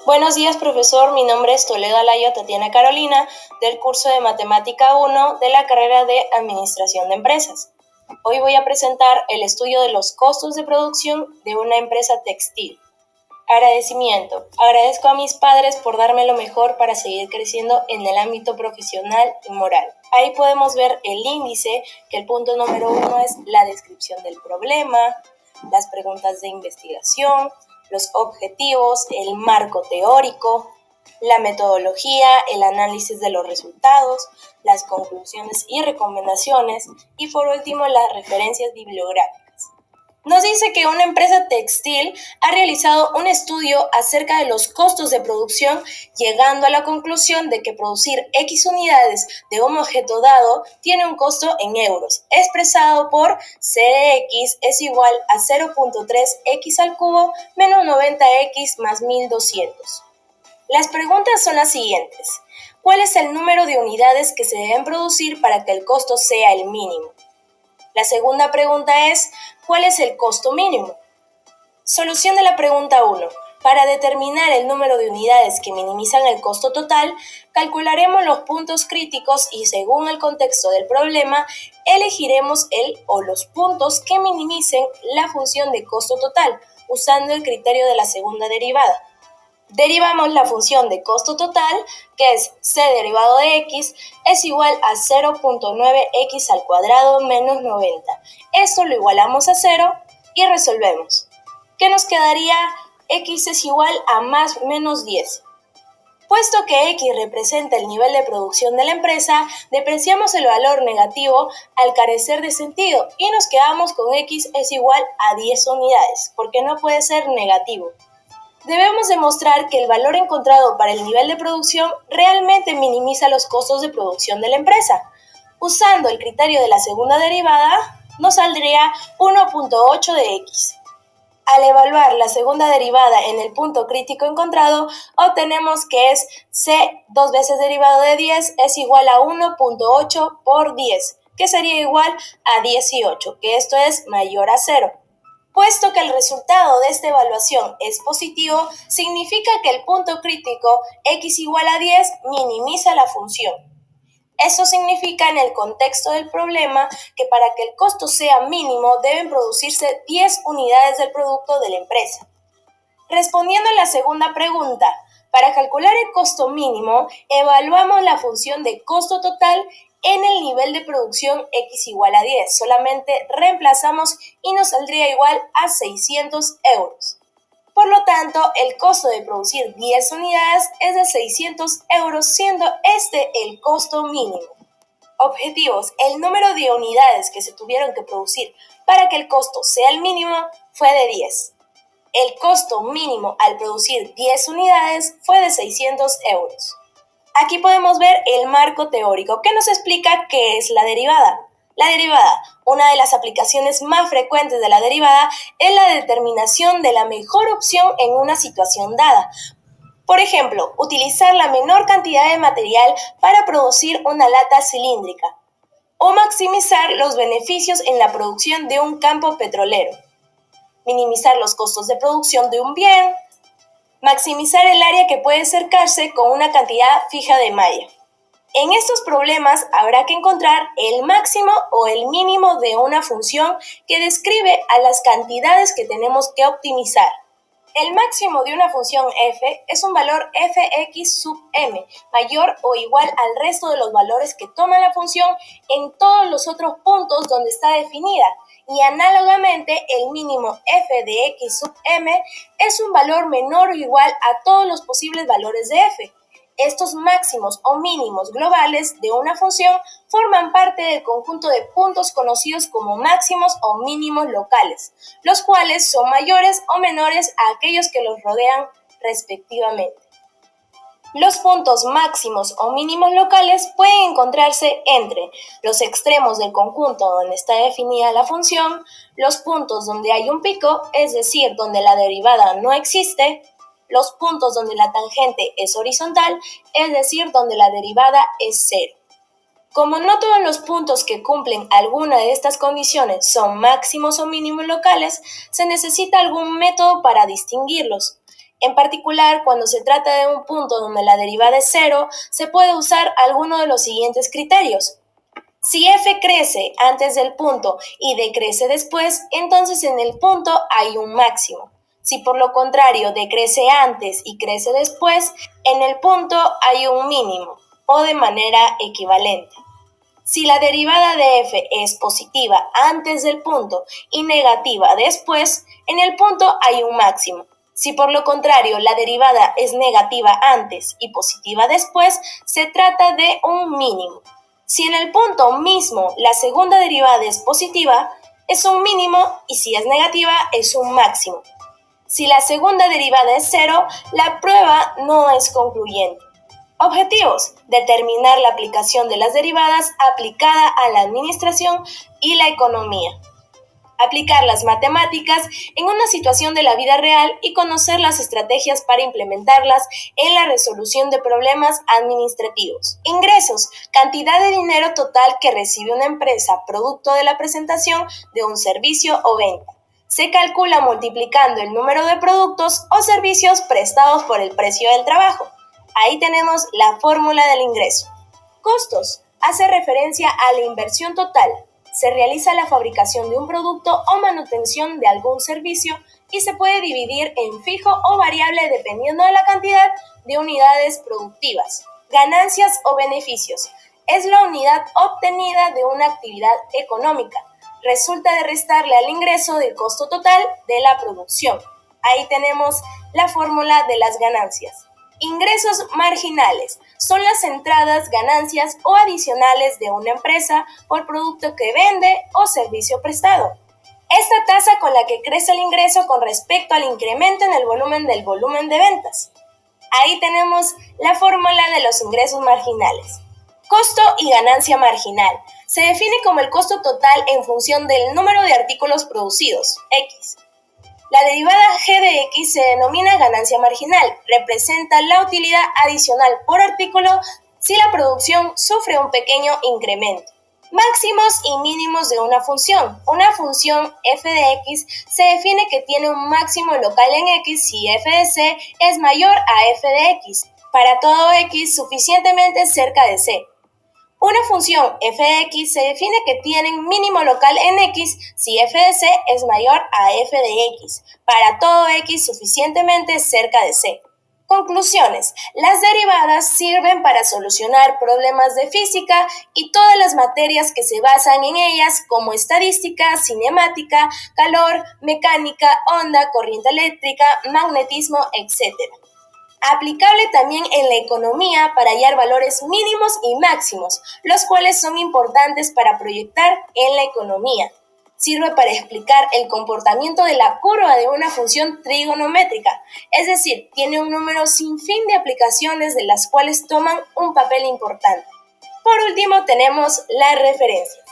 Buenos días, profesor. Mi nombre es Toledo Alayo Tatiana Carolina, del curso de Matemática 1 de la carrera de Administración de Empresas. Hoy voy a presentar el estudio de los costos de producción de una empresa textil. Agradecimiento. Agradezco a mis padres por darme lo mejor para seguir creciendo en el ámbito profesional y moral. Ahí podemos ver el índice, que el punto número 1 es la descripción del problema, las preguntas de investigación, los objetivos, el marco teórico, la metodología, el análisis de los resultados, las conclusiones y recomendaciones y por último las referencias bibliográficas. Nos dice que una empresa textil ha realizado un estudio acerca de los costos de producción, llegando a la conclusión de que producir X unidades de un objeto dado tiene un costo en euros, expresado por C de X es igual a 0.3x al cubo menos 90x más 1200. Las preguntas son las siguientes. ¿Cuál es el número de unidades que se deben producir para que el costo sea el mínimo? La segunda pregunta es, ¿cuál es el costo mínimo? Solución de la pregunta 1. Para determinar el número de unidades que minimizan el costo total, calcularemos los puntos críticos y según el contexto del problema, elegiremos el o los puntos que minimicen la función de costo total, usando el criterio de la segunda derivada. Derivamos la función de costo total, que es c derivado de x, es igual a 0.9x al cuadrado menos 90. Esto lo igualamos a 0 y resolvemos. ¿Qué nos quedaría? X es igual a más menos 10. Puesto que x representa el nivel de producción de la empresa, depreciamos el valor negativo al carecer de sentido y nos quedamos con x es igual a 10 unidades, porque no puede ser negativo. Debemos demostrar que el valor encontrado para el nivel de producción realmente minimiza los costos de producción de la empresa. Usando el criterio de la segunda derivada, nos saldría 1.8 de x. Al evaluar la segunda derivada en el punto crítico encontrado, obtenemos que es c 2 veces derivado de 10 es igual a 1.8 por 10, que sería igual a 18, que esto es mayor a 0. Puesto que el resultado de esta evaluación es positivo, significa que el punto crítico x igual a 10 minimiza la función. Eso significa en el contexto del problema que para que el costo sea mínimo deben producirse 10 unidades del producto de la empresa. Respondiendo a la segunda pregunta, para calcular el costo mínimo, evaluamos la función de costo total en el nivel de producción x igual a 10. Solamente reemplazamos y nos saldría igual a 600 euros. Por lo tanto, el costo de producir 10 unidades es de 600 euros, siendo este el costo mínimo. Objetivos. El número de unidades que se tuvieron que producir para que el costo sea el mínimo fue de 10. El costo mínimo al producir 10 unidades fue de 600 euros. Aquí podemos ver el marco teórico que nos explica qué es la derivada. La derivada, una de las aplicaciones más frecuentes de la derivada, es la determinación de la mejor opción en una situación dada. Por ejemplo, utilizar la menor cantidad de material para producir una lata cilíndrica o maximizar los beneficios en la producción de un campo petrolero. Minimizar los costos de producción de un bien, maximizar el área que puede cercarse con una cantidad fija de malla. En estos problemas habrá que encontrar el máximo o el mínimo de una función que describe a las cantidades que tenemos que optimizar. El máximo de una función f es un valor fx sub m, mayor o igual al resto de los valores que toma la función en todos los otros puntos donde está definida. Y análogamente, el mínimo f de x sub m es un valor menor o igual a todos los posibles valores de f. Estos máximos o mínimos globales de una función forman parte del conjunto de puntos conocidos como máximos o mínimos locales, los cuales son mayores o menores a aquellos que los rodean respectivamente. Los puntos máximos o mínimos locales pueden encontrarse entre los extremos del conjunto donde está definida la función, los puntos donde hay un pico, es decir, donde la derivada no existe, los puntos donde la tangente es horizontal, es decir, donde la derivada es cero. Como no todos los puntos que cumplen alguna de estas condiciones son máximos o mínimos locales, se necesita algún método para distinguirlos. En particular, cuando se trata de un punto donde la derivada es cero, se puede usar alguno de los siguientes criterios. Si f crece antes del punto y decrece después, entonces en el punto hay un máximo. Si por lo contrario decrece antes y crece después, en el punto hay un mínimo, o de manera equivalente. Si la derivada de f es positiva antes del punto y negativa después, en el punto hay un máximo. Si por lo contrario la derivada es negativa antes y positiva después, se trata de un mínimo. Si en el punto mismo la segunda derivada es positiva, es un mínimo, y si es negativa, es un máximo. Si la segunda derivada es cero, la prueba no es concluyente. Objetivos: determinar la aplicación de las derivadas aplicada a la administración y la economía. Aplicar las matemáticas en una situación de la vida real y conocer las estrategias para implementarlas en la resolución de problemas administrativos. Ingresos: cantidad de dinero total que recibe una empresa producto de la presentación de un servicio o venta. Se calcula multiplicando el número de productos o servicios prestados por el precio del trabajo. Ahí tenemos la fórmula del ingreso. Costos: hace referencia a la inversión total. Se realiza la fabricación de un producto o manutención de algún servicio y se puede dividir en fijo o variable dependiendo de la cantidad de unidades productivas. Ganancias o beneficios: es la unidad obtenida de una actividad económica. Resulta de restarle al ingreso del costo total de la producción. Ahí tenemos la fórmula de las ganancias. Ingresos marginales: son las entradas, ganancias o adicionales de una empresa por producto que vende o servicio prestado. Esta tasa con la que crece el ingreso con respecto al incremento en el volumen del volumen de ventas. Ahí tenemos la fórmula de los ingresos marginales. Costo y ganancia marginal: se define como el costo total en función del número de artículos producidos, X. La derivada g de x se denomina ganancia marginal. Representa la utilidad adicional por artículo si la producción sufre un pequeño incremento. Máximos y mínimos de una función. Una función f de x se define que tiene un máximo local en x si f de c es mayor a f de x, para todo x suficientemente cerca de c. Una función f de x se define que tiene un mínimo local en x si f de c es mayor a f de x, para todo x suficientemente cerca de c. Conclusiones: las derivadas sirven para solucionar problemas de física y todas las materias que se basan en ellas, como estadística, cinemática, calor, mecánica, onda, corriente eléctrica, magnetismo, etc. Aplicable también en la economía para hallar valores mínimos y máximos, los cuales son importantes para proyectar en la economía. Sirve para explicar el comportamiento de la curva de una función trigonométrica, es decir, tiene un número sin fin de aplicaciones de las cuales toman un papel importante. Por último, tenemos las referencias.